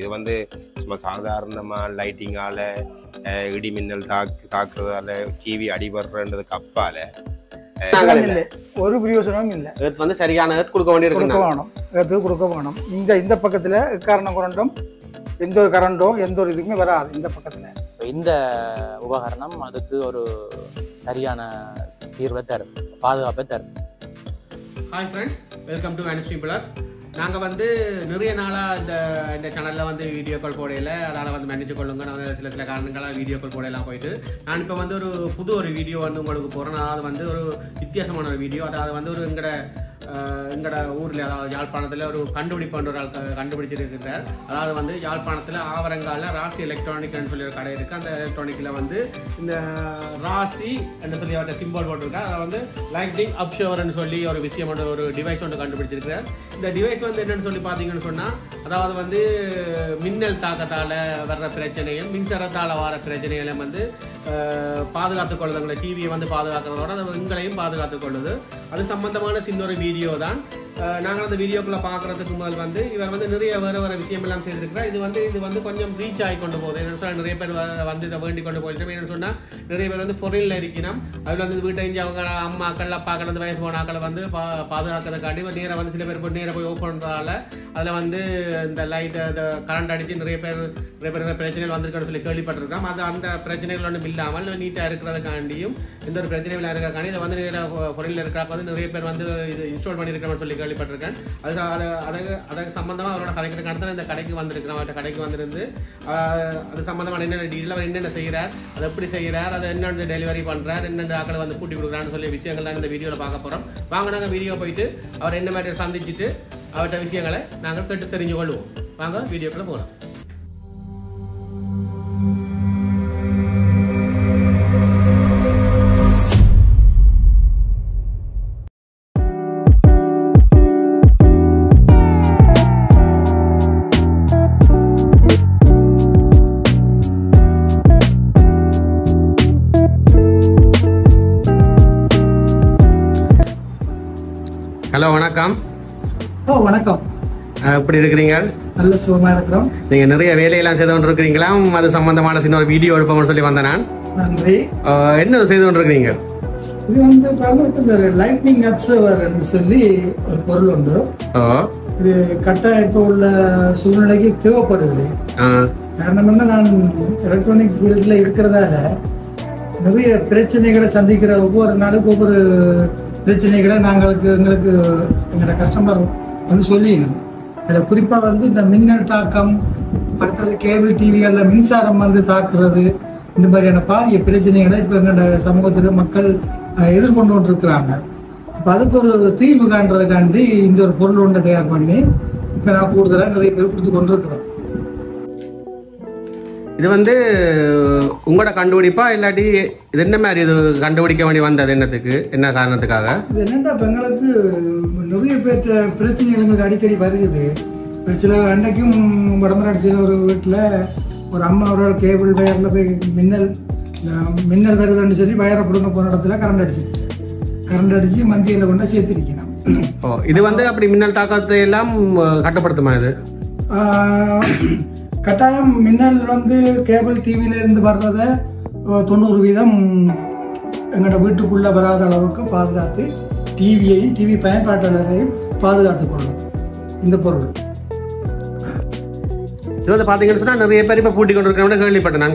இது வந்து சும்மா சாதாரணமாக லைட்டிங்கால் இடி மின்னல் தாக்குறதால டிவி அடிபடுறதுக்கு அப்பால ஒரு பிரயோஜனமும் இல்லை. எர்த் வந்து சரியான எர்த் கொடுக்க வேணும். எர்த்து கொடுக்க வேணும். இந்த பக்கத்தில் காரணம் கொண்டும் எந்த ஒரு கரண்டோ எந்த ஒரு இதுக்குமே வராது இந்த பக்கத்தில். இந்த உபகரணம் அதுக்கு ஒரு சரியான தீர்வை தரும், பாதுகாப்பை தரும். ஹாய் ஃப்ரெண்ட்ஸ், வெல்கம் டு வேனிஸ்ட்ரி பிளாக்ஸ். நாங்கள் வந்து நிறைய நாளாக இந்த சேனலில் வந்து வீடியோ கால் போடையில் அதனால் வந்து மேனேஜ் கொள்ளுங்க. நான் வந்து சில காரணங்களாக வீடியோ கால் போடையெல்லாம் போயிட்டு நான் இப்போ வந்து ஒரு வீடியோ வந்து உங்களுக்கு போகிறேன். அதாவது வந்து ஒரு வித்தியாசமான ஒரு வீடியோ. அதாவது வந்து ஒரு எங்களோட ஊரில், அதாவது யாழ்ப்பாணத்தில் ஒரு கண்டுபிடிப்பான ஒரு ஆள் கண்டுபிடிச்சிருக்கிறார். அதாவது வந்து யாழ்ப்பாணத்தில் ஆவரங்காலில் ராசி எலக்ட்ரானிக்னு சொல்லி ஒரு கடை இருக்குது. அந்த எலக்ட்ரானிக்கில் வந்து இந்த ராசி என்று சொல்லி அவர்கிட்ட சிம்பிள் போட்டிருக்கார். அதை வந்து லைட்டிங் அப்ஷவர்னு சொல்லி ஒரு விஷயம் ஒரு டிவைஸ் ஒன்று கண்டுபிடிச்சிருக்கிறார். இந்த டிவைஸ் வந்து என்னென்னு சொல்லி பார்த்தீங்கன்னு சொன்னால், அதாவது வந்து மின்னல் தாக்கத்தால் வர்ற பிரச்சனையும் மின்சாரத்தால் வர பிரச்சனைகளையும் வந்து பாதுகாத்துக் கொள்ளுது. எங்களை டிவியை வந்து பாதுகாக்கிறதோட அது எங்களையும் பாதுகாத்துக் கொள்ளுது. அது சம்பந்தமான சின்ன ஒரு வீடியோ தான். நாங்கள் அந்த வீடியோக்குள்ளே பார்க்குறதுக்கு முதல் வந்து இவர் வந்து நிறைய வேறு விஷயமெல்லாம் செய்திருக்கிறார். இது வந்து கொஞ்சம் ரீச் ஆகி கொண்டு போகுது. என்னென்னு சொன்னால் நிறைய பேர் வந்து இதை வேண்டி கொண்டு போயிட்டு என்னென்னு சொன்னால் நிறைய பேர் வந்து பொருளில் இருக்கணும். அதில் வந்து வீட்டை இஞ்சி அவங்க அம்மாக்கள் அப்பாக்கள் அந்த வயசு போனாக்களை வந்து பாதுகாக்கிறதுக்காண்டி நேராக வந்து சில பேர் நேராக போய் ஓப்பன் பண்ணுறதால அதில் வந்து இந்த லைட்டை இந்த கரண்ட் அடித்து நிறைய பேர் பிரச்சனைகள் வந்திருக்குன்னு சொல்லி கேள்விப்பட்டிருக்கோம். அது அந்த பிரச்சனைகள் ஒன்றும் இல்லாமல் நீட்டாக இருக்கிறதுக்காண்டியும் எந்த ஒரு பிரச்சனைகள் இருக்கிறக்காண்டி இதை வந்து நேராக பொருளில் இருக்கிறாக்க வந்து நிறைய பேர் வந்து இது இன்ஸ்டால் பண்ணியிருக்கிறோம்னு சொல்லி கேள்விப்பட்டிருக்கேன். அதுக்கு சம்பந்தமாக அவரோட கதைக்கிற கடத்தில் இந்த கடைக்கு வந்திருக்கிறோம். அவர்கிட்ட கடைக்கு வந்திருந்து அது சம்பந்தமான என்னென்ன டீட்டெயில் அவர் என்னென்ன செய்கிறார், அதை எப்படி செய்கிறார், அதை என்னென்ன டெலிவரி பண்ணுறார், என்னென்ன ஆக்களை வந்து கூட்டி கொடுக்குறான்னு சொல்லி விஷயங்கள் தான் இந்த வீடியோவில் பார்க்க போகிறோம். வாங்க நாங்கள் வீடியோ போயிட்டு அவர் என்ன மாதிரி சந்திச்சுட்டு அவர்கிட்ட விஷயங்களை நாங்கள் கேட்டு தெரிஞ்சு கொள்வோம். வாங்க வீடியோக்குள்ளே போகலாம். ஹலோ, வணக்கம். வணக்கம். எப்படி இருக்கிறீங்க? நல்ல சுகமாக இருக்கிறோம். நீங்க நிறைய வேலையெல்லாம் செய்து கொண்டு இருக்கிறீங்களா? அது சம்பந்தமான சின்ன ஒரு வீடியோ எடுப்போம்னு சொல்லி வந்தேன் நான். நன்றி. என்ன செய்து கொண்டு இருக்கிறீங்க? இது வந்து இந்த லைட்னிங் அப்சர்வர் சொல்லி ஒரு பொருள் உண்டு. இது கட்டாயம் இப்போ உள்ள சூழ்நிலைக்கு தேவைப்படுது. காரணம் என்ன, நான் எலக்ட்ரானிக் ஃபீல்டில் இருக்கிறதால நிறைய பிரச்சனைகளை சந்திக்கிற ஒவ்வொரு நாளுக்கு ஒவ்வொரு பிரச்சனைகளை எங்களுக்கு எங்களோட கஸ்டமர் வந்து சொல்லிடணும். அதில் குறிப்பாக வந்து இந்த மின்னல் தாக்கம், அடுத்தது கேபிள் டிவிகளில் மின்சாரம் வந்து தாக்குறது, இந்த மாதிரியான பாரிய பிரச்சனைகளை இப்போ எங்களோட சமூகத்தில் மக்கள் எதிர்கொண்டு கொண்டு இருக்கிறாங்க. இப்போ அதுக்கு ஒரு தீர்வு காண்றதுக்காண்டி இந்த ஒரு பொருள் ஒன்றை தயார் பண்ணி இப்போ நான் கூடுதலாக நிறைய பேர் கொடுத்து கொண்டு இருக்கிறோம். இது வந்து உங்களோட கண்டுபிடிப்பா இல்லாட்டி இது என்ன மாதிரி இது கண்டுபிடிக்க வேண்டி வந்தது? என்னத்துக்கு, என்ன காரணத்துக்காக? இது என்னென்னா இப்போ எங்களுக்கு நிறைய பேர் பிரச்சனைகள் எங்களுக்கு அடிக்கடி வருகுது. இப்போ சில அன்னைக்கும் வடமராட்சியில் ஒரு வீட்டில் ஒரு அம்மா ஒரு கேபிள் வயரில் போய் மின்னல் வருதுன்னு சொல்லி வயரை பிடுங்க போன இடத்துல கரண்ட் அடிச்சு மந்தியில் கொண்டு சேர்த்திருக்கணும். இது வந்து அப்படி மின்னல் தாக்கத்தை எல்லாம் கட்டுப்படுத்துமா? இது கட்டாயம் மின்னல் வந்து கேபிள் டிவியிலேருந்து வர்றதை 90% எங்களோட வீட்டுக்குள்ளே வராத அளவுக்கு பாதுகாத்து டிவியையும் டிவி பயன்பாட்டாளரையும் பாதுகாத்து கொள்ளும் இந்த பொருள். இது வந்து பார்த்தீங்கன்னு சொன்னால் நிறைய பேர் இப்போ பூட்டி கொண்டு இருக்கிறவங்க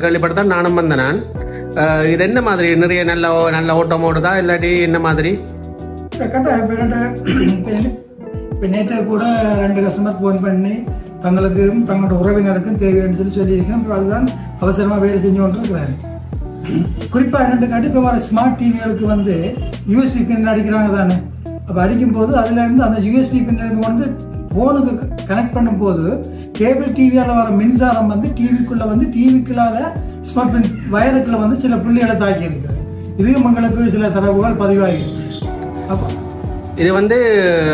கேள்விப்பட்டேன். நானும் வந்தேன். நான் இது என்ன மாதிரி நிறைய நல்ல ஓட்டம் ஓடுதா இல்லாட்டி என்ன மாதிரி? கட்டாயம் இப்போ நேற்று கூட 2 கஸ்டமர் ஃபோன் பண்ணி தங்களுக்கும் தங்களோட உறவினருக்கும் தேவைன்னு சொல்லியிருக்கேன். அதுதான் அவசரமாக வேலை செஞ்சு கொண்டு இருக்கிறாரு. குறிப்பாக என்னென்னு காட்டி இப்போ வர ஸ்மார்ட் டிவிகளுக்கு வந்து யூஎஸ்பி பின் அடிக்கிறாங்க தானே. அப்போ அடிக்கும்போது அதுலேருந்து அந்த யூஎஸ்பி பின்னிருந்து வந்து ஃபோனுக்கு கனெக்ட் பண்ணும்போது கேபிள் டிவியால் வர மின்சாரம் வந்து டிவிக்குள்ளாத ஸ்மார்ட் பின் வயருக்குள்ள வந்து சில புள்ளிகளை தாக்கி இருக்குது. இதுவும் எங்களுக்கு சில தரவுகள் பதிவாகிருக்கு. அப்போ இது வந்து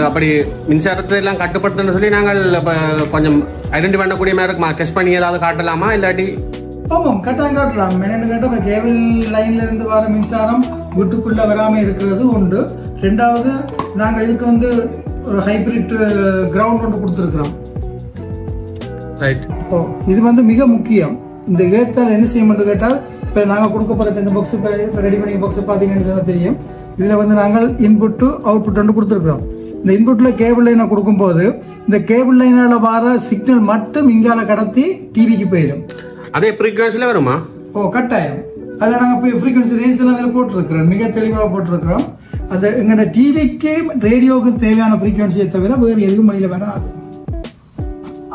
அப்படி மின்சாரத்தை எல்லாம் கட்டுப்படுத்துன்னு சொல்லி நாங்கள் இப்போ கொஞ்சம் ஐடென்டி பண்ணக்கூடிய மாதிரி இருக்குமா? டெஸ்ட் பண்ணி ஏதாவது காட்டலாமா இல்லாட்டி? ஆமாம், கட்டாயம் காட்டலாம். என்னென்னு கேட்டால் இப்போ கேபிள் லைன்ல இருந்து வர மின்சாரம் வீட்டுக்குள்ளே வராமல் இருக்கிறது உண்டு. 2வது, நாங்கள் இதுக்கு வந்து ஒரு ஹைபிரிட் கிரவுண்ட் ஒன்று கொடுத்துருக்குறோம். ரைட். ஓ இது வந்து மிக முக்கியம். இந்த ஏத்தால் என்ன செய்யணும்னு கேட்டால் இப்போ நாங்கள் கொடுக்க போகிற இந்த பாக்ஸ் இப்போ ரெடி பண்ணி பாக்ஸ் பார்த்தீங்கன்னு தெரியும். இதில் வந்து நாங்கள் இன்புட்டு அவுட்புட் ரெண்டு கொடுத்துருக்குறோம். இந்த இன்புட்டில் கேபிள் லைனை கொடுக்கும்போது இந்த கேபிள் லைனால் வர சிக்னல் மட்டும் இங்கால கடத்தி டிவிக்கு போயிடும். அதே ஃப்ரீக்வன்சியில் வருமா? ஓ கட்டாயம். அதில் நாங்கள் இப்போ ஃப்ரீக்வன்சி ரேஞ்ச் எல்லாம் அதில் போட்டிருக்கிறோம், மிக தெளிவாக போட்டிருக்கிறோம். அந்த எங்களோட டிவிக்கு ரேடியோவுக்கு தேவையான ஃப்ரீக்வன்சியை தவிர வேறு எதுவும் மணியில் வராது.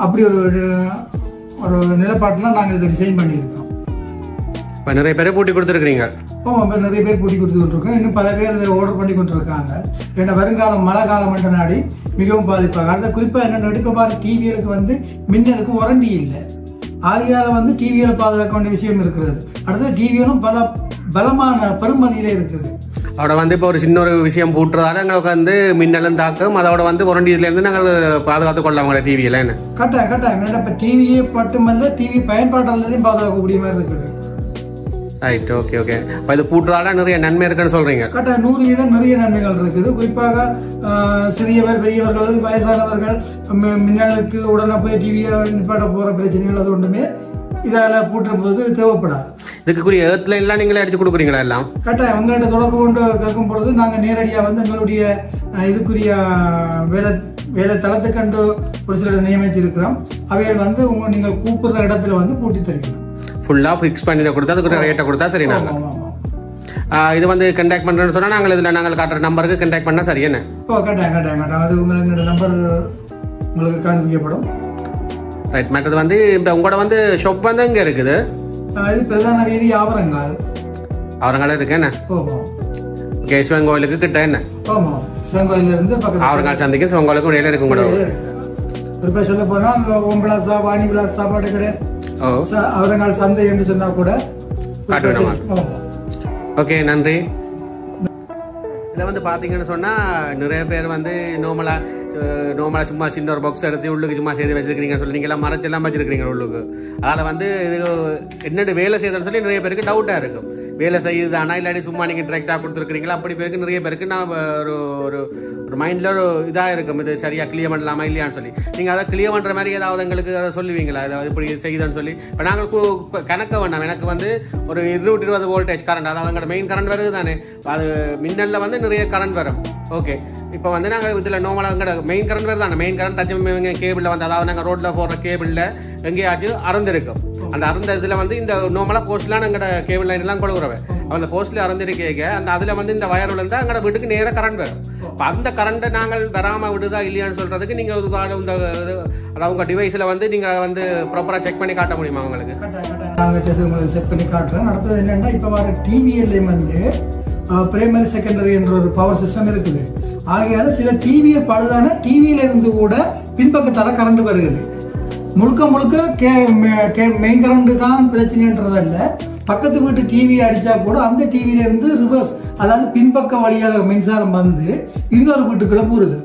அப்படி ஒரு நிலப்பாட்டில் நாங்கள் இதை டிசைன் பண்ணியிருக்கோம். இப்போ நிறைய பேரை பூட்டி கொடுத்துருக்கீங்க. நிறைய பேர் பூட்டி கொடுத்துருக்கோம். இன்னும் பல பேர் இதை ஆர்டர் பண்ணி கொண்டிருக்காங்க. ஏன்னா வருங்காலம் மழை காலம் மட்டும் நாடி மிகவும் பாதிப்பாங்க. அடுத்த குறிப்பாக என்ன இப்போ பாரு டிவிகளுக்கு வந்து மின்னலுக்கு வாரண்டி இல்லை. ஆகையால வந்து டிவியில் பாதுகாக்க வேண்டிய விஷயம் இருக்கிறது. அடுத்தது டிவியிலும் பலமான பெருமதியிலே இருக்குது. அதோட வந்து இப்போ ஒரு சின்ன ஒரு விஷயம் பூட்டுறதால எங்களுக்கு வந்து மின்னலும் தாக்கம் அதோட வந்து வாரண்டியிலேருந்து நாங்கள் பாதுகாத்து கொள்ளலாம் உங்களோட டிவியில். என்ன கட்டாயம் இப்போ டிவியே மட்டுமல்ல டிவி பயன்பாட்டாளரையும் பாதுகாக்கக்கூடிய மாதிரி இருக்குது. ரைட். ஓகே. இப்போ இது பூட்டுறதால நிறைய நன்மை இருக்குன்னு சொல்றீங்க. கட்டாயம் 100% நிறைய நன்மைகள் இருக்குது. குறிப்பாக சிறியவர் பெரியவர்கள் வயசானவர்கள் மின்னலுக்கு உடனே போய் டிவியை நிப்பாட்ட போற பிரச்சனைகள் அது ஒன்றுமே இதால பூட்டும் போது தேவைப்படாது. இதுக்குரிய ஏர்த்ல எல்லாம் நீங்களே அடிச்சு கொடுக்குறீங்களா? எல்லாம் கட்டாயம் உங்கள்கிட்ட தொடர்பு கொண்டு கேட்கும் பொழுது நாங்கள் நேரடியாக வந்து எங்களுடைய இதுக்குரிய வேலை தளத்துக்கண்டு ஒரு சிலர் நியமித்து இருக்கிறோம். அவைகள் வந்து நீங்கள் கூப்பிடுற இடத்துல வந்து பூட்டி தருகிறோம். ஃபுல்லா ஃபிக்ஸ் பண்ணி கொடுத்தா அதுக்கு ரேட்டை கொடுத்தா சரி. நாங்கள் இது வந்து கண்டாக்ட் பண்றேன்னு சொன்னா நாங்கள் இதுல நாங்கள் காட்டுற நம்பருக்கு கண்டாக்ட் பண்ணா சரி. என்ன கட்டாயம் அது உங்களோட நம்பர் உங்களுக்கு காண்பிக்கப்படும். ரைட். மற்றது வந்து இப்போ உங்களோட வந்து ஷாப் வந்து எங்க இருக்குது? இது பிரதான வீதி ஆவரங்கால் இருக்கு. என்ன ஓகே. சிவன் கோயிலுக்கு கிட்ட. என்ன சிவன் கோயில இருந்து பக்கத்துல ஆவரங்கால் சந்தைக்கு சிவன் கோயிலுக்கு இடையில இருக்கும் கூட. குறிப்பா சொல்ல போனா ஓம் பிளாசா வாணி பிளாசா சாப்பாடு கடை அவரங்கால் சந்தை என்று சொன்னா கூட காட்டுவேன். ஓகே நன்றி. இதில் வந்து பார்த்தீங்கன்னு சொன்னால் நிறைய பேர் வந்து நோமலாக சும்மா சின்ன ஒரு பாக்ஸ் எடுத்து உள்ளுக்கு சும்மா செய்து வச்சிருக்கீங்கன்னு சொல்லி நீங்கள்லாம் மறைச்செல்லாம் வச்சிருக்கீங்க உள்ளுக்கு. அதில் வந்து இது என்னென்ன வேலை செய்யுதுன்னு சொல்லி நிறைய பேருக்கு டவுட்டாக இருக்கும். வேலை செய்யுதானா இல்லாட்டி சும்மா நீங்கள் டிரெக்டாக கொடுத்துருக்கீங்களா? அப்படி பேருக்கு நிறைய பேருக்கு நான் ஒரு மைண்டில் ஒரு இதாக இருக்கும், இது சரியாக கிளியர் பண்ணலாமா இல்லையான்னு சொல்லி. நீங்கள் அதை கிளியர் பண்ணுற மாதிரி ஏதாவது எங்களுக்கு அதை சொல்லுவீங்களா? ஏதாவது இப்படி செய்யுதுன்னு சொல்லி. இப்போ நாங்கள் கணக்க வேண்டாம். எனக்கு வந்து ஒரு 220 வோல்டேஜ் கரண்ட், அதாவது எங்களோட மெயின் கரண்ட் வருது தானே. அது மின்னலில் வந்து நிறைய கரண்ட் வரும். ஓகே. இப்போ வந்து நாங்கள் இதில் நோமலாக எங்களோட மெயின் கரண்ட் வருது தானே. மெயின் கரண்ட் தச்சு கேபிளில் வந்து அதாவது நாங்கள் ரோட்டில் போடுற கேபிளில் எங்கேயாச்சும் அறந்திருக்கும். அந்த அறந்த இதில் வந்து இந்த நோமலாக போஸ்ட்லாம் எங்களோட கேபிள் லைன் எல்லாம் கொடுக்குறவன் அந்த போஸ்ட்ல அறந்திருக்கேங்க. அந்த அதில் வந்து இந்த வயர் விழுந்தா எங்களோட வீட்டுக்கு நேராக கரண்ட் வரும். இப்போ அந்த கரண்ட்டை நாங்கள் வராமல் விடுதா இல்லையான்னு சொல்றதுக்கு நீங்கள் இந்த அதாவது உங்கள் டிவைஸில் வந்து நீங்கள் வந்து ப்ராப்பராக செக் பண்ணி காட்ட முடியுமா உங்களுக்கு? நாங்கள் செக் பண்ணி காட்டுறோம். அடுத்தது என்னன்னா இப்போ வர டிவிஎல்லையும் வந்து பிரைமரி செகண்டரி என்ற ஒரு பவர் சிஸ்டம் இருக்குது. ஆகையால சில டிவியை பழுதான டிவியில இருந்து கூட பின்பக்கத்தால கரண்ட் வருகிறது. முழுக்க மெயின் கரண்ட் தான் பிரச்சனைன்றதல்ல. பக்கத்து வீட்டு டிவி அடிச்சா கூட அந்த டிவியில இருந்து ரிவர்ஸ், அதாவது பின்பக்க வழியாக மின்சாரம் வந்து இன்னொரு வீட்டுக்குள்ள போகுது.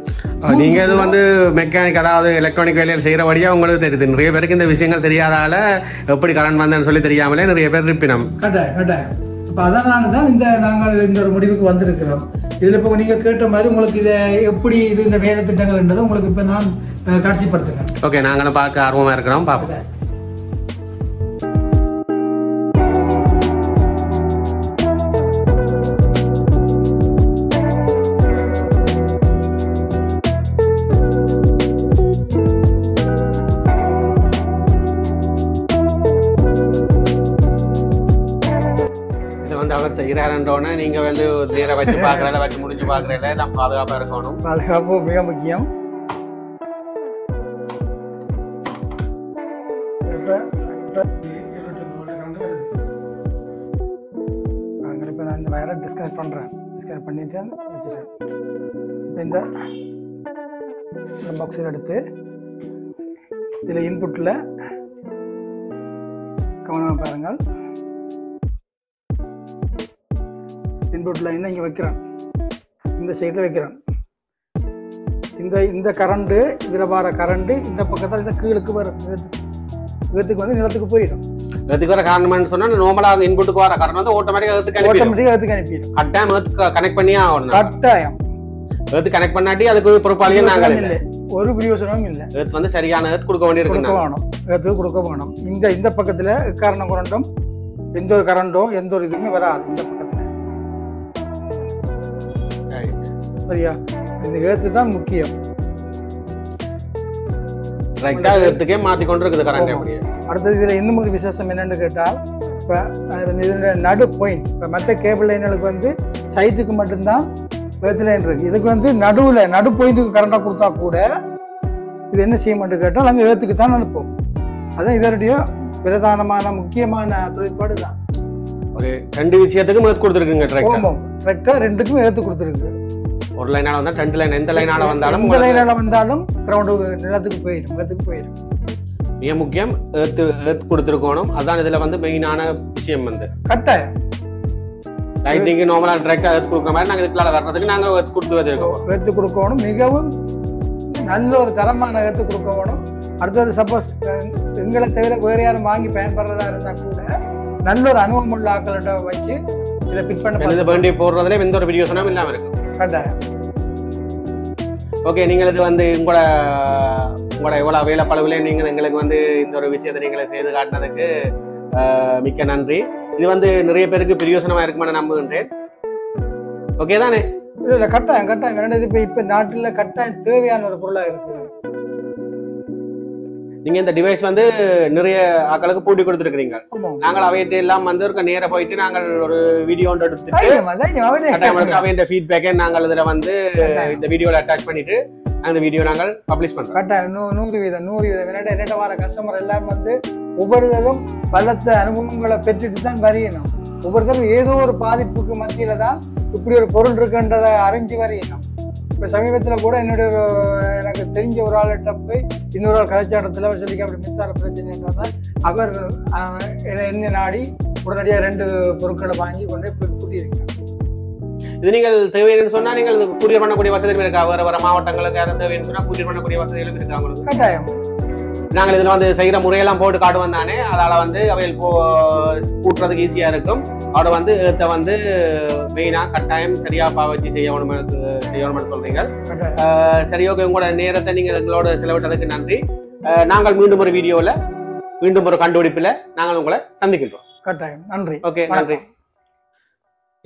நீங்க இது வந்து மெக்கானிக் அதாவது எலக்ட்ரானிக் வேலையில் செய்யற வழியா உங்களுக்கு தெரியுது. நிறைய பேருக்கு இந்த விஷயங்கள் தெரியாதால எப்படி கரண்ட் வந்தேன்னு சொல்லி தெரியாமலே நிறைய பேர் இருப்பினம். கட்டாயம். இப்போ அதனால தான் நாங்கள் இந்த ஒரு முடிவுக்கு வந்திருக்கிறோம். இதில் இப்போ நீங்கள் கேட்ட மாதிரி உங்களுக்கு இதை எப்படி இது இந்த வேலை திட்டங்கள்ன்றதை உங்களுக்கு இப்போ நான் காட்சிப்படுத்துகிறேன். ஓகே. நாங்களும் பார்க்க ஆர்வமாக இருக்கிறோம். பார்ப்போம். அவர் செய்கிறாருன்றோன்னே நீங்கள் வந்து நேராக வச்சு பார்க்குறத வச்சு முடிஞ்சு பார்க்குறதுல நான் பாதுகாப்பாக இருக்கணும். பாதுகாப்பு மிக முக்கியம். இப்போ நான் இந்த வயரை டிஸ்கனெக்ட் பண்ணுறேன். டிஸ்கனெக்ட் பண்ணிட்டு வச்சுட்டேன். இப்போ இந்த பாக்ஸில் எடுத்து இதில் இன்புட்டில் கவனமாக பாருங்கள். இன்புட் லைனை இங்கே வைக்கிறேன், இந்த சைடில் வைக்கிறேன். இந்த கரண்ட்டு இதில் வர கரண்ட்டு இந்த பக்கத்தில் இந்த கீழுக்கு வரும். இதுக்கு வந்து நிலத்துக்கு போயிடும். இதுக்கு வர காரணம்னு சொன்னால் நார்மலாக இன்புட்டுக்கு வர கரண்ட் வந்து ஆட்டோமேட்டிக்காக அனுப்பிடும். கட்டாயம் கனெக்ட் பண்ணியே ஆகணும். கட்டாயம். ஏர்த் கனெக்ட் பண்ணாட்டி அதுக்கு பொறுப்பாளியே நாங்கள் இல்லை, ஒரு பிரயோசனமும் இல்லை. ஏர்த் வந்து சரியான ஏர்த் கொடுக்க வேண்டியிருக்கு, வேணும், ஏர்த்து கொடுக்க வேணும். இந்த பக்கத்துல காரணம் கொண்டும் எந்த ஒரு கரண்டோ எந்த ஒரு இதுவுமே வராது இந்த பக்கத்துல. சரியா, இந்த ஏர்த்து தான் முக்கியம். மாத்தி கொண்டு இருக்குது கரண்ட். அடுத்தது இதுல இன்னும் ஒரு விசேஷம் என்னன்னு கேட்டால், இப்போ இதோட நடு பாயிண்ட், இப்போ மற்ற கேபிள் லைன்களுக்கு வந்து சைட்டுக்கு மட்டும்தான் ஏர்த் லைன் இருக்கு. இதுக்கு வந்து நடு பாயிண்ட்டுக்கு கரண்டாக கொடுத்தா கூட இது என்ன செய்ய மாட்டேன்னு கேட்டால் அங்கே ஏர்த்துக்கு தான் அனுப்பும். அதான் இதனுடைய பிரதானமான முக்கியமான தொழிற்பாடு தான். ஒரு 2 விஷயத்துக்கும் ஏர்த் கொடுத்துருக்குங்க. கரெக்டாக 2க்கும் ஏர்த்து கொடுத்துருக்கு. ஒரு லைனால வந்தா 2 லைன், எந்த லைனால வந்தாலும் கிரவுண்டு நிலத்துக்கு போயிடும், ஏர்த்துக்கு போயிடும். மிக முக்கியம் ஏர்த் கொடுத்துருக்கணும். அதான் இதுல வந்து மெயினான விஷயம் வந்து கட்டாயம். லைட்டிங்கு நார்மலா டைரக்டா ஏர்த் கொடுக்குற மாதிரி நாங்கள் இதுக்குள்ள வர்றதுக்கு நாங்கள் ஏர்த் கொடுத்து வச்சிருக்கோம். ஏர்த்து கொடுக்கணும், மிகவும் நல்ல ஒரு தரமான ஏர்த்து கொடுக்கணும். அடுத்தது சப்போஸ் எங்களை தவிர வேறு யாரும் வாங்கி பயன்படுறதா இருந்தா கூட நல்ல ஒரு அனுபவம் உள்ள ஆட்கள்கிட்ட வச்சு இதை பிட் பண்ண வேண்டி போடுறதுல எந்த ஒரு வீடியோஸும் இல்லாம இருக்கும். கட்டாயம். ஓகே, நீங்கள் இது வந்து உங்களோட எவ்வளவு வேலை பளவுல நீங்கள் எங்களுக்கு வந்து இந்த ஒரு விஷயத்தை நீங்களை செய்து காட்டினதுக்கு மிக்க நன்றி. இது வந்து நிறைய பேருக்கு பிரயோசனமா இருக்குமான்னு நம்புகின்றேன். ஓகே தானே? இல்ல கட்டாயம். இப்ப நாட்டுல கட்டாயம் தேவையான ஒரு பொருளா இருக்குது. நீங்க இந்த டிவைஸ் வந்து நிறைய ஆக்களுக்கு போட்டி கொடுத்துருக்கீங்க. நாங்கள் அவையிட்டு எல்லாம் வந்து ஒரு நேர போயிட்டு நாங்கள் ஒரு வீடியோ எடுத்துட்டு அவையின் ஃபீட்பேக்கை நாங்கள் இதுல வந்து இந்த வீடியோல அட்டாச் பண்ணிட்டு அந்த வீடியோ நாங்கள் பப்ளிஷ் பண்றோம். கட்டாயம் 100% என்னட்ட வர கஸ்டமர் எல்லாம் வந்து ஒவ்வொருத்தரும் பலத்த அனுபவங்களை பெற்றுட்டு தான் வரையணும். ஒவ்வொருத்தரும் ஏதோ ஒரு பாதிப்புக்கு மத்தியில தான் இப்படி ஒரு பொருள் இருக்குன்றதை அறிஞ்சு வரையணும். இப்போ சமீபத்தில் கூட எனக்கு தெரிஞ்ச ஒரு ஆள்கிட்ட போய் இன்னொரு ஆள் கதைச்ச இடத்துல சொல்லி அப்படி மின்சார பிரச்சனை அவர் என்ன நாடி உடனடியாக 2 பொருட்களை வாங்கி கொண்டே கூட்டியிருக்காங்க. இது நீங்கள் தேவைன்னு சொன்னா நீங்கள் கூரியர் பண்ணக்கூடிய வசதிகள் இருக்கா? வர மாவட்டங்களுக்கு யாரும் தேவைன்னு சொன்னா கூரியர் பண்ணக்கூடிய வசதிகளும் இருக்கா உங்களுக்கு? கட்டாயம். நாங்கள் இதுல வந்து செய்யற முறையெல்லாம் போட்டு காட்டுவோம் தானே, அதால வந்து அவையில் கூட்டுறதுக்கு ஈஸியா இருக்கும். அவட வந்து ஏத்த வந்து மெயினா கட்டாயம் சரியா பாவச்சு செய்யணும்னு சொல்றீங்க. சரி, ஓகே, உங்களோட நேரத்தை நீங்கள் எங்களோட செலவிட்டதுக்கு நன்றி. நாங்கள் மீண்டும் ஒரு வீடியோல மீண்டும் ஒரு கண்டுபிடிப்புல நாங்கள் உங்களை சந்திக்கின்றோம். கட்டாயம். நன்றி. ஓகே, நன்றி.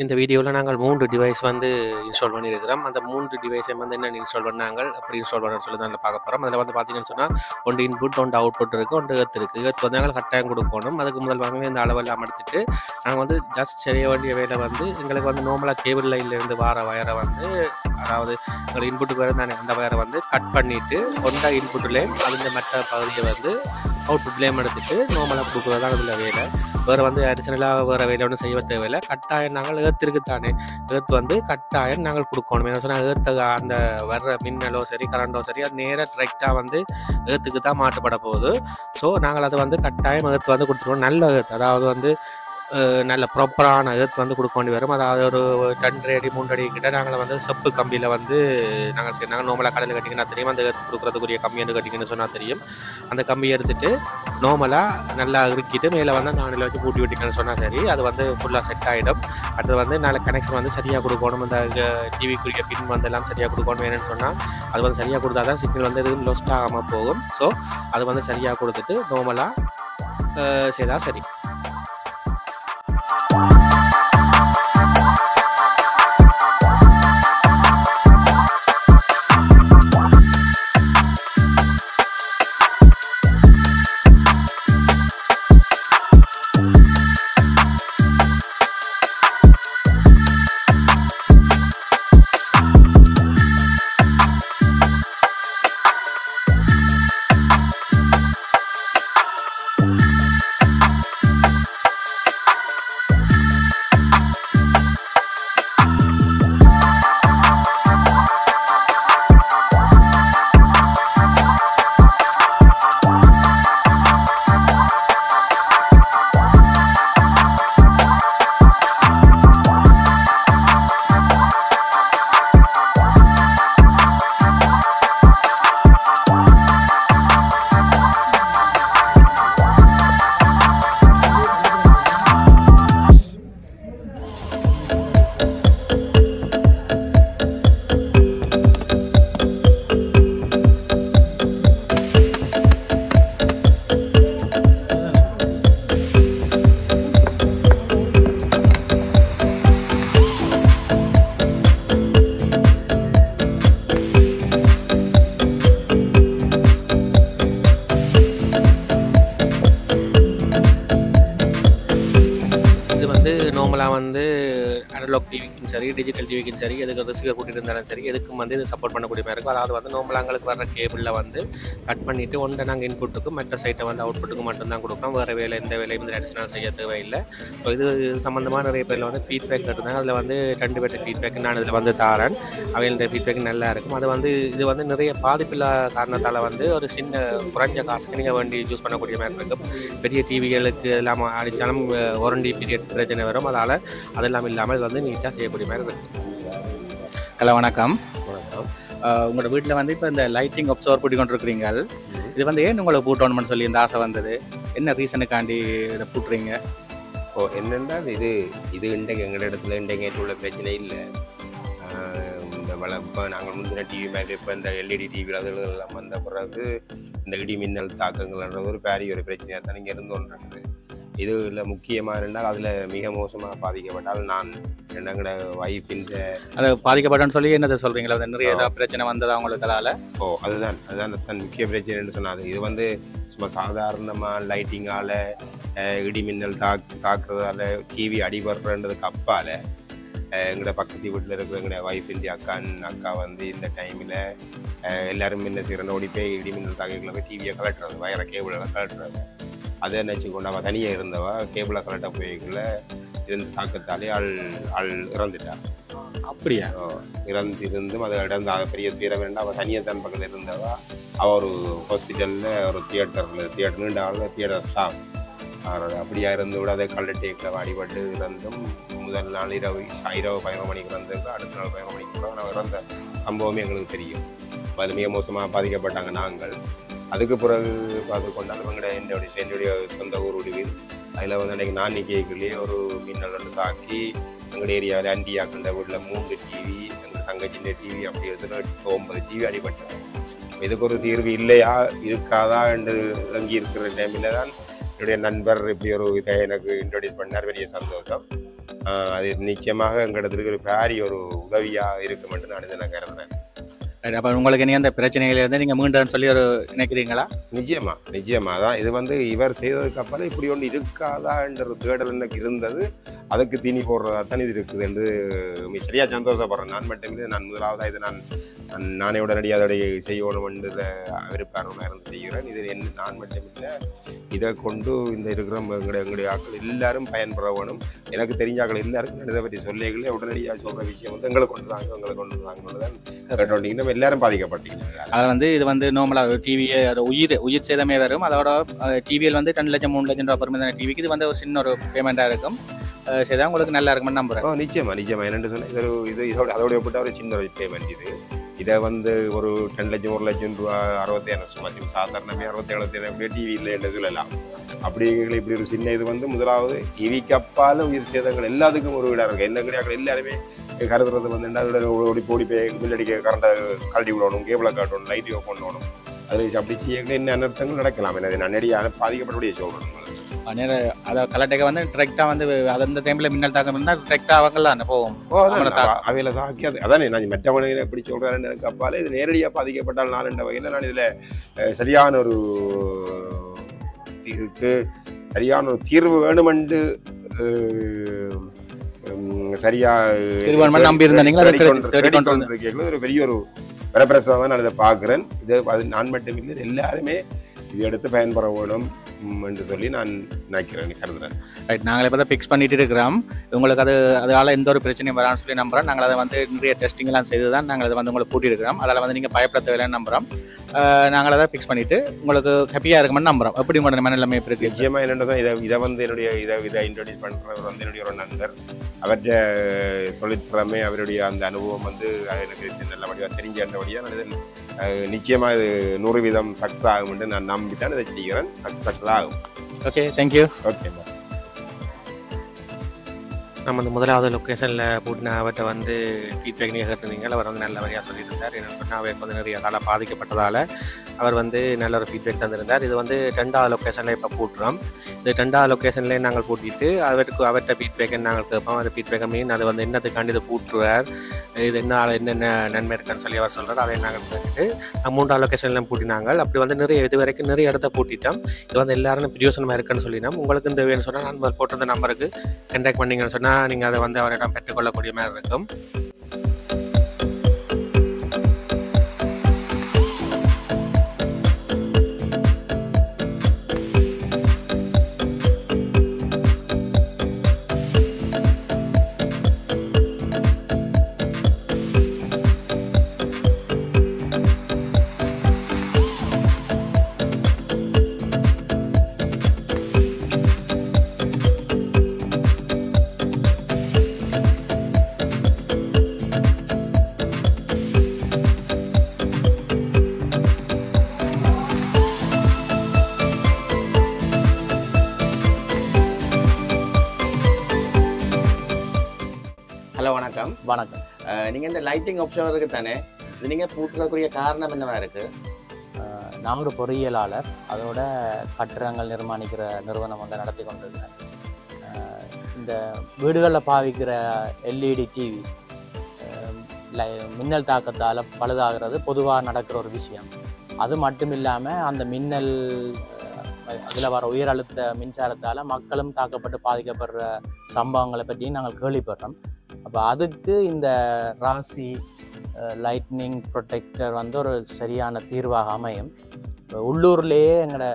இந்த வீடியோவில் நாங்கள் 3 டிவைஸ் வந்து இன்ஸ்டால் பண்ணியிருக்கிறோம். அந்த 3 டிவைஸை வந்து என்ன இன்ஸ்டால் பண்ணாங்க, அப்படி இன்ஸ்டால் பண்ணணும்னு சொல்லி தான் பார்க்க போகிறோம். அதில் வந்து பார்த்தீங்கன்னு சொன்னால் ஒன்று இன்புட், ஒன்று அவுட்புட் இருக்குது, ஒன்று ஏர்த் இருக்குது. ஏர்த் வந்து நாங்கள் கட்டாயம் கொடுக்கணும். அதுக்கு முதல் வாங்க இந்த அளவெல்லாம் எடுத்துட்டு நாங்கள் வந்து ஜஸ்ட் செய்ய வேண்டிய வேலை வந்து எங்களுக்கு வந்து நார்மலாக கேபிள் லைன்லேருந்து வர வயரை வந்து, அதாவது எங்களுக்கு இன்புட்டுக்கு வர தானே அந்த வயரை வந்து கட் பண்ணிவிட்டு ஒன்றா இன்புட்லேயும் அதுங்க மற்ற பகுதியை வந்து அவுட்புட்லேயும் எடுத்துட்டு நார்மலாக கொடுக்குறதான் அதில் வேலை. வேறு வந்து அடிஷனலாக வேறு வேலை ஒன்றும் செய்ய தேவையில்லை. கட்டாயம் நாங்கள் ஏர்த் இருக்குத்தானே, ஏர்த் வந்து கட்டாயம் நாங்கள் கொடுக்கணும். என்ன சொன்னால் ஏர்த்து அந்த வர்ற மின்னலோ சரி கரண்டோ சரி அது நேராக டிரெக்டாக வந்து ஏர்த்துக்கு தான் மாட்டுப்பட போகுது. ஸோ நாங்கள் அதை வந்து கட்டாயம் ஏர்த் வந்து கொடுத்துருவோம். நல்ல ஏர்த், அதாவது வந்து நல்ல ப்ராப்பரான ஏர்த் வந்து கொடுக்க வேண்டி வரும். அதாவது ஒரு 2 அடி 3 அடி கிட்ட நாங்கள் வந்து செப்பு கம்பியில் வந்து நாங்கள் நார்மலாக கடையில் கட்டிங்கன்னா தெரியும். அந்த ஏர்த் கொடுக்குறதுக்குரிய கம்பி வந்து கட்டிங்கன்னு சொன்னால் தெரியும். அந்த கம்பியை எடுத்துட்டு நார்மலாக நல்லா இறுக்கிட்டு மேலே வந்து அந்த ஆணில் வச்சு பூட்டி விட்டிங்கன்னு சொன்னால் சரி, அது வந்து ஃபுல்லாக செட் ஆகிடும். அடுத்து வந்து நல்ல கனெக்ஷன் வந்து சரியாக கொடுக்கணும். அந்த டிவிக்குரிய பின் வந்து எல்லாம் சரியாக கொடுக்கணும். என்னென்னு சொன்னால் அது வந்து சரியாக கொடுத்தா தான் சிக்னல் வந்து எதுவும் லொஸ்ட் ஆகாமல் போகும். ஸோ அது வந்து சரியாக கொடுத்துட்டு நார்மலாக செய்தால் சரி. அனலாக் டிவிக்கும் சரி டிஜிட்டல் டிவிக்கும் சரி எதுக்கு ரிசீவர் கூட்டிட்டு இருந்தாலும் சரி எதுக்கும் வந்து இது சப்போர்ட் பண்ணக்கூடிய மாதிரி இருக்கும். அதாவது வந்து நார்மலாங்களுக்கு வர கேபிளில் வந்து கட் பண்ணிவிட்டு ஒன்றை நாங்கள் இன்புட்டுக்கும் மற்ற சைட்டை வந்து அவுட்புட்டுக்கு மட்டும்தான் கொடுக்குறோம். வேறு வேலை எந்த வேலையும் வந்து அடிஷனல் செய்ய தேவையில்லை. ஸோ இது சம்மந்தமாக நிறைய பேரில் வந்து ஃபீட்பேக் கேட்டிருந்தாங்க. அதில் வந்து 2 பேர்ட்ட ஃபீட்பேக் நான் இதில் வந்து தாரேன். அவைகளுடைய ஃபீட்பேக் நல்லா இருக்கும். அது வந்து இது வந்து நிறைய பாதிப்பில்லாத காரணத்தால் வந்து ஒரு சின்ன குறைஞ்ச காசுக்கு நீங்கள் வண்டி யூஸ் பண்ணக்கூடிய மாதிரி இருக்கும். பெரிய டிவிகளுக்கு எல்லாம் அடித்தாலும் வாரண்டி பீரியட் பிரச்சனை வரும். அதெல்லாம் இல்லாமல் இது வந்து நீட்டாக செய்யக்கூடிய மாதிரி இருக்கும். ஹலோ வணக்கம். வணக்கம். உங்களோட வீட்டில் வந்து இப்போ இந்த லைட்டிங் அப்சர்வர் போட்டு கொண்டிருக்கிறீங்க. இது வந்து ஏன் உங்களுக்கு பூட்டணும்னு சொல்லி இந்த ஆசை வந்தது? என்ன ரீசனுக்காண்டி இதை பூட்டுறீங்க? என்னென்னா இது இன்றைக்கு எங்கள் இடத்துல இன்றைக்கு உள்ள பிரச்சனை இல்லை. இந்த இப்போ நாங்கள் முந்தின டிவி மாதிரி இப்போ இந்த எல்இடி டிவி அதெல்லாம் வந்த பிறகு இந்த இடி மின்னல் தாக்கங்கள்ன்றது ஒரு பெரிய ஒரு பிரச்சனையாக தான் இங்கே இருந்து ஒன்று இருக்குது. இதில் முக்கியமாக இருந்தால் அதில் மிக மோசமாக பாதிக்கப்பட்டால் நான் என்னங்கட வைஃபின் அதை பாதிக்கப்பட்டேன்னு சொல்லி என்னதை சொல்கிறீங்களா? அது நிறைய ஏதாவது பிரச்சனை வந்ததா உங்களுக்கு அதால்? அதுதான் முக்கிய பிரச்சனைன்னு சொன்னாது. இது வந்து சும்மா சாதாரணமாக லைட்டிங்கால் இடி மின்னல் தாக்குறதால டிவி அடிபடுறன்றதுக்கு அப்பால் எங்களோட பக்கத்து வீட்டில் இருக்கிற எங்களோட வைஃபின் அக்கா வந்து இந்த டைமில் எல்லோரும் என்ன செய்கிறோம் ஓடி போய் இடி மின்னல் தாக்கிகளை போய் டிவியை கலட்டுறது, வயர கேபிளெல்லாம் கலட்டுறது. அதை நினச்சிக்கொண்டு அவள் தனியாக இருந்தவா கேபிளை கலட்ட போய்க்குள்ள இருந்து தாக்கத்தாலே ஆள் இறந்துட்டாள். அப்படியா? இறந்தும் அதை இடந்து பெரிய தீர வேண்டாம். அவள் தனியாக தான் பக்கத்தில் இருந்தவா. அவள் ஒரு ஹாஸ்பிட்டலில் ஒரு தியேட்டர் நீண்ட ஆள் தியேட்டர் ஸ்டாஃப் அப்படியா இருந்து விட அதை கல்லட்டேக்கில் அடிபட்டு இறந்தும் முதல் நாள் இரவு 11 மணிக்கு இறந்துருக்கு. அடுத்த நாள் 11 மணிக்கு கூட நான் இறந்த சம்பவமே எங்களுக்கு தெரியும். அது மிக மோசமாக பாதிக்கப்பட்டாங்க நாங்கள். அதுக்கு பிறகு பார்த்து கொண்டாந்து என்னுடைய சொந்த ஊர் உடுவில் அதில் வந்து அன்றைக்கி நான் நிற்கலையே ஒரு மின்னல் ஒன்று தாக்கி எங்களுடைய ஏரியாவில் ஆண்டியாக்கின்ற வீட்டில் 3 டிவி, எங்கள் தங்கச்சின்ற டிவி அப்படி எடுத்துகிட்டு 9 டிவி அடிபட்டேன். இதுக்கு ஒரு தீர்வு இல்லையா இருக்காதா என்று தங்கி இருக்கிற டைமில் தான் என்னுடைய நண்பர் இப்படி ஒரு இதை எனக்கு இன்ட்ரோடியூஸ் பண்ணார். பெரிய சந்தோஷம். அது நிச்சயமாக எங்களிடத்துக்கு ஒரு பெரிய ஒரு உதவியாக இருக்கும் என்று நான் இதை கருதுறேன். அப்போ உங்களுக்கு நீ அந்த பிரச்சனையிலேருந்து நீங்கள் மீண்டும் சொல்லி ஒரு நினைக்கிறீங்களா? நிச்சயமாக தான் இது வந்து இவர் செய்ததுக்கு அப்புறம் இப்படி ஒன்று இருக்காதா என்ற ஒரு தேடல் எனக்கு இருந்தது. அதுக்கு தீனி போடுறதா தான் இது இருக்குது என்று சரியாக சந்தோஷப்படுறேன். நான் மட்டுமே நான் முதலாவதாக இதை நானே உடனடியாக அதோடைய செய்யணும் என்று விருப்பாரமாக இருந்து செய்கிறேன். இது நான் மட்டுமில்லை, இதை கொண்டு இந்த இருக்கிற எங்களுடைய ஆட்கள் எல்லாரும் பயன்பெற வேணும். எனக்கு தெரிஞ்ச ஆக்கள் எல்லாருக்கும் இதை பற்றி சொல்லிகளே உடனடியாக சொல்கிற விஷயம் வந்து எங்களை கொண்டு தாங்கன்னு தான் கேட்டோம். எல்லாரும் பாதிக்கப்பட்டீங்க. அதில் வந்து இது வந்து நார்மலாக டிவியை உயிர் சேதமே வரும். அதோட டிவியில் வந்து 2 லட்சம் 3 லட்சம் ரூபா பெருமையான டிவிக்கு இது வந்து ஒரு சின்ன ஒரு பேமெண்ட்டாக இருக்கும். செய்தால் உங்களுக்கு நல்லா இருக்குமென்னு நம்புகிறேன். நிச்சயமாக என்னென்னு சொன்னால் அதோடைய போட்ட ஒரு சின்ன ஒரு பேமெண்ட். இதை வந்து ஒரு 10 லட்சம் 1 லட்சம் ரூபா 67 சாதாரணமே 67 டிவி இல்லை என்று சொல்லலாம். அப்படி இப்படி ஒரு சின்ன இது வந்து முதலாவது டிவிக்கு அப்பால் உயிர் சேதங்கள் எல்லாத்துக்கும் ஒரு வீடாக இருக்குது. என்ன கிடையாது எல்லாருமே கருதுறது வந்து ஓடி போய் மில்லடிக்க கரண்டை கழட்டி விடணும், கேபிளை காட்டணும், லைட் ஆஃப் பண்ணணும். அதில் அப்படி செய்ய என்ன அனர்த்தங்கள் நடக்கலாம். என்ன நான் நெடியாக பாதிக்கப்படக்கூடிய சொல்லணும். அதை கலட்டைக்க வந்து டிரெக்டாக வந்து அந்த டைமில் மின்னல் தாக்கம் இருந்தால் டிரெக்டாக அவங்களாம் போகும். அவையில் தாக்கி அதானே நான் மெட்டவனையில் எப்படி சொல்கிறேன்னு எனக்கு அப்பாலே இது நேரடியாக பாதிக்கப்பட்டால் நான் என்ற வகையில் நான் இதில் சரியான ஒரு இதுக்கு சரியான ஒரு தீர்வு வேணுமென்று நம்பி இருந்தீங்க. ஒரு பெரிய ஒரு பிரபிரசமாக நான் இதை பார்க்குறேன். இது அது நான் மட்டும் இல்லை, எல்லாருமே இதை எடுத்து பயன்பெற வேணும் என்று சொல்லி நான் நினைக்கிறேன், கருதுறேன். ரைட், நாங்கள் இப்போ தான் ஃபிக்ஸ் பண்ணிட்டு இருக்கிறோம். உங்களுக்கு அதால் எந்த ஒரு பிரச்சனையும் வரான்னு சொல்லி நம்புகிறோம். நாங்கள் அதை வந்து நிறைய டெஸ்டிங்லாம் செய்து தான் நாங்கள் அதை வந்து உங்களுக்கு கூட்டியிருக்கிறோம். அதில் வந்து நீங்கள் பயப்பட தேவையில்லைன்னு நம்புகிறோம். நாங்கள் அதை ஃபிக்ஸ் பண்ணிவிட்டு உங்களுக்கு ஹாப்பியாக இருக்குமென்னு நம்புகிறோம். எப்படி உங்களோட மனநிலைமை இருக்குது? நிச்சயமாக என்னென்னா இதை வந்து இதை இன்ட்ரோடியூஸ் பண்ணுறவர் வந்து என்னுடைய ஒரு நண்பர். அவற்றை தொழிற்திறமை அவருடைய அந்த அனுபவம் வந்து எனக்கு நல்லபடியாக தெரிஞ்சபடியாக நான் இதில் நிச்சயமாக இது 100% சக்ஸஸ் ஆகும் என்று நான் நம்பித்தான் இதை செய்கிறேன். சக்ஸஸ் ஆகும். Okay, thank you. ஓகே, நம்ம அந்த முதலாவது லொக்கேஷனில் போட்டின அவர்கிட்ட வந்து ஃபீட்பேக் நீங்கள் கேட்டிருந்தீங்க. அவர் வந்து நல்ல வழியாக சொல்லியிருந்தார். என்னென்னு சொன்னால் அவருக்கு வந்து நிறைய காலம் பாதிக்கப்பட்டதால் அவர் வந்து நல்ல ஒரு ஃபீட்பேக் தந்திருந்தார். இது வந்து 2வது லொக்கேஷனில் இப்போ பூட்டுறோம். இது 2வது லொக்கேஷன்லேயே நாங்கள் பூட்டிட்டு அவர்கிட்ட ஃபீட்பேக்கை நாங்கள் கேட்போம். அது ஃபீட்பேக்கை மீன் அது வந்து என்னத்துக்காண்டி இதை பூட்டுறார், இது என்னென்ன நன்மை இருக்குன்னு சொல்லி அவர் சொல்கிறார். அதை நாங்கள் கேட்டுட்டு 3வது லொக்கேஷன்லாம் பூட்டினாங்க. அப்படி வந்து இது வரைக்கும் நிறைய இடத்த பூட்டிட்டோம். இது வந்து எல்லாரும் பிரியோசனமாக இருக்குன்னு சொல்லினோம். உங்களுக்கு இந்த வேணும்னு சொன்னால் நான் போட்டிருந்த நம்பருக்கு கான்டாக்ட் பண்ணிங்கன்னு சொன்னால் நீங்கள் அதை வந்து அவரிடம் பெற்றுக்கொள்ளக்கூடிய மாதிரி இருக்கும். ஹலோ வணக்கம். வணக்கம். நீங்கள் இந்த லைட்டிங் ஆப்ஷன் இருக்குது தானே, இது நீங்கள் பூட்டுறக்கூடிய காரணம் என்னவா இருக்குது? நான் ஒரு பொறியியலாளர், அதோட கட்டிடங்கள் நிர்மாணிக்கிற நிறுவனம் வந்து நடத்தி கொண்டிருக்கிறேன். இந்த வீடுகளில் பாவிக்கிற எல்இடி டிவி மின்னல் தாக்கத்தால் பழுதாகிறது பொதுவாக நடக்கிற ஒரு விஷயம். அது மட்டும் இல்லாமல் அந்த மின்னல் அதில் வர உயர் அழுத்த மின்சாரத்தால் மக்களும் தாக்கப்பட்டு பாதிக்கப்படுற சம்பவங்களை பற்றியும் நாங்கள் கேள்விப்படுறோம். அப்போ அதுக்கு இந்த ராசி லைட்னிங் ப்ரொடெக்டர் வந்து ஒரு சரியான தீர்வாக அமையும். இப்போ உள்ளூர்லேயே எங்களோட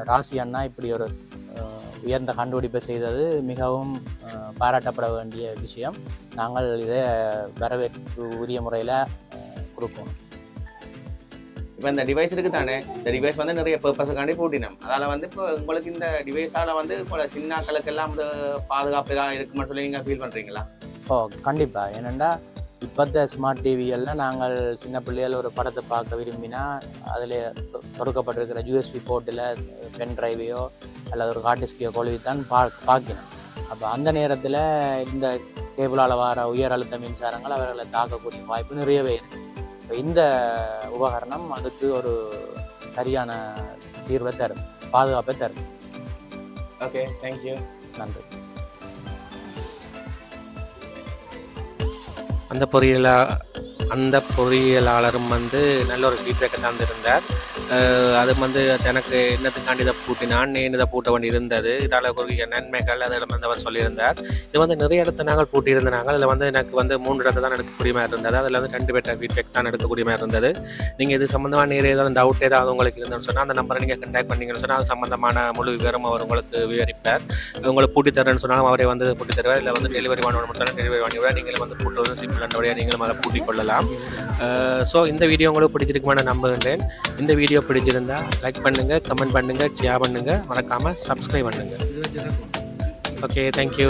ராசி அண்ணா இப்படி ஒரு உயர்ந்த கண்டுபிடிப்பை செய்தது மிகவும் பாராட்டப்பட வேண்டிய விஷயம். நாங்கள் இதை வரவேற்பு உரிய முறையில் கொடுப்போம். இப்போ இந்த டிவைஸ் இருக்குது தானே, இந்த டிவைஸ் வந்து நிறைய பர்பஸுக்காண்டி பூட்டினோம். அதால் வந்து இப்போ உங்களுக்கு இந்த டிவைஸால் வந்து இப்போ சின்னாக்களுக்கெல்லாம் வந்து பாதுகாப்பாக இருக்குமென்னு சொல்லி நீங்கள் ஃபீல் பண்ணுறீங்களா? கண்டிப்பாக. ஏனெண்டா இப்போத்த ஸ்மார்ட் டிவியெல்லாம் நாங்கள் சின்ன பிள்ளைகள் ஒரு படத்தை பார்க்க விரும்பினா அதில் தொடக்கப்பட்டிருக்கிற யூஎஸ்பி போர்ட்டில் பென் ட்ரைவையோ அல்லது ஒரு ஹார்ட் டிஸ்கையோ கொழுவி தான் பார்க்கணும். அப்போ அந்த நேரத்தில் இந்த கேபிளால் வர உயர் அழுத்த மின்சாரங்கள் அவர்களை தாக்கக்கூடிய வாய்ப்பு நிறையவே இருக்குது. இப்போ இந்த உபகரணம் அதுக்கு ஒரு சரியான தீர்வை தரும், பாதுகாப்பை தரும். Okay, thank you. நன்றி. அந்த பொறியியலாளரும் வந்து நல்ல ஒரு ஃபீட்பேக்கை தந்திருந்தார். அது வந்து எனக்கு என்னத்துக்காண்டி இதை பூட்டினான், ஏன் இதை பூட்ட வேண்டி இருந்தது, இதால் குறிய நன்மைகள் அதில் வந்து அவர் சொல்லியிருந்தார். இது வந்து நிறைய இடத்த நாங்கள் பூட்டியிருந்தாங்க. அதில் வந்து எனக்கு வந்து 3 இடத்த தான் எடுக்கக்கூடிய மாதிரி இருந்தது. அதில் வந்து 2 பேர்ட்ட ஃபீட்பேக் தான் எடுக்கக்கூடிய மாதிரி இருந்தது. நீங்கள் இது சம்மந்தமாக நிறைய ஏதாவது டவுட் ஏதாவது உங்களுக்கு இருந்ததுன்னு சொன்னால் அந்த நம்பரை நீங்கள் கான்டாக்ட் பண்ணிங்கன்னு சொன்னால் அது சம்மந்தமான முழு விவரம் அவர் உங்களுக்கு விவரிப்பார். உங்களுக்கு பூட்டி தரேன்னு சொன்னாலும் அவரே வந்து பூட்டி தருவார். இல்லை வந்து டெலிவரி பண்ணணும் மட்டும் டெலிவரி பண்ணிவிட நீங்கள் வந்து பூட்டு வந்து சிம்பிளானபடியாக நீங்களும் அதை பூட்டி கொள்ளலாம். ஸோ இந்த வீடியோ உங்களுக்கு பிடிச்சிருக்குமான நம்புகின்றேன். இந்த வீடியோ பிடிச்சிருந்தா லைக் பண்ணுங்கள், கமெண்ட் பண்ணுங்கள், ஷேர் பண்ணுங்கள், மறக்காமல் சப்ஸ்கிரைப் பண்ணுங்கள். Okay, thank you.